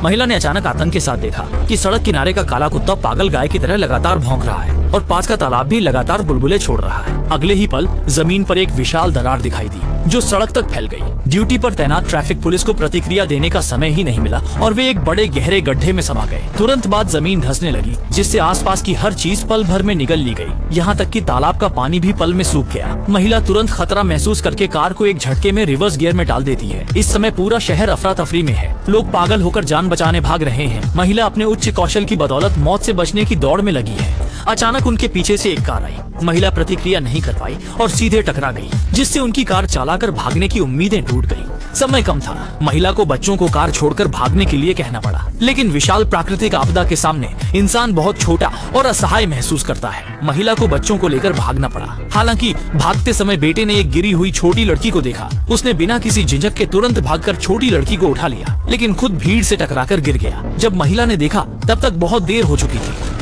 महिला ने अचानक आतंक के साथ देखा कि सड़क किनारे का काला कुत्ता पागल गाय की तरह लगातार भौंक रहा है और पास का तालाब भी लगातार बुलबुले छोड़ रहा है। अगले ही पल जमीन पर एक विशाल दरार दिखाई दी जो सड़क तक फैल गई। ड्यूटी पर तैनात ट्रैफिक पुलिस को प्रतिक्रिया देने का समय ही नहीं मिला और वे एक बड़े गहरे गड्ढे में समा गए। तुरंत बाद जमीन धंसने लगी जिससे आसपास की हर चीज पल भर में निगल ली गई, यहाँ तक कि तालाब का पानी भी पल में सूख गया। महिला तुरंत खतरा महसूस करके कार को एक झटके में रिवर्स गियर में डाल देती है। इस समय पूरा शहर अफरा तफरी में है, लोग पागल होकर जान बचाने भाग रहे हैं। महिला अपने उच्च कौशल की बदौलत मौत से बचने की दौड़ में लगी है। अचानक उनके पीछे से एक कार आई। महिला प्रतिक्रिया नहीं कर पाई और सीधे टकरा गई, जिससे उनकी कार चलाकर भागने की उम्मीदें टूट गईं। समय कम था, महिला को बच्चों को कार छोड़कर भागने के लिए कहना पड़ा, लेकिन विशाल प्राकृतिक आपदा के सामने इंसान बहुत छोटा और असहाय महसूस करता है। महिला को बच्चों को लेकर भागना पड़ा। हालांकि भागते समय बेटे ने एक गिरी हुई छोटी लड़की को देखा। उसने बिना किसी झिझक के तुरंत भागकर छोटी लड़की को उठा लिया, लेकिन खुद भीड़ से टकराकर गिर गया। जब महिला ने देखा तब तक बहुत देर हो चुकी थी।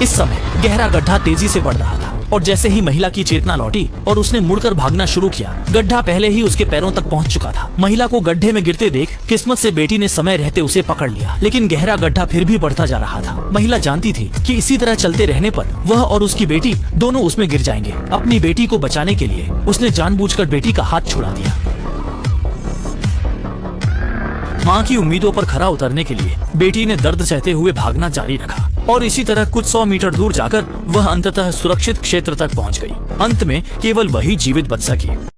इस समय गहरा गड्ढा तेजी से बढ़ रहा था और जैसे ही महिला की चेतना लौटी और उसने मुड़कर भागना शुरू किया, गड्ढा पहले ही उसके पैरों तक पहुंच चुका था। महिला को गड्ढे में गिरते देख किस्मत से बेटी ने समय रहते उसे पकड़ लिया, लेकिन गहरा गड्ढा फिर भी बढ़ता जा रहा था। महिला जानती थी कि इसी तरह चलते रहने पर वह और उसकी बेटी दोनों उसमें गिर जाएंगे। अपनी बेटी को बचाने के लिए उसने जानबूझकर बेटी का हाथ छुड़ा दिया। माँ की उम्मीदों पर खरा उतरने के लिए बेटी ने दर्द सहते हुए भागना जारी रखा और इसी तरह कुछ 100 मीटर दूर जाकर वह अंततः सुरक्षित क्षेत्र तक पहुँच गई। अंत में केवल वही जीवित बच सकी।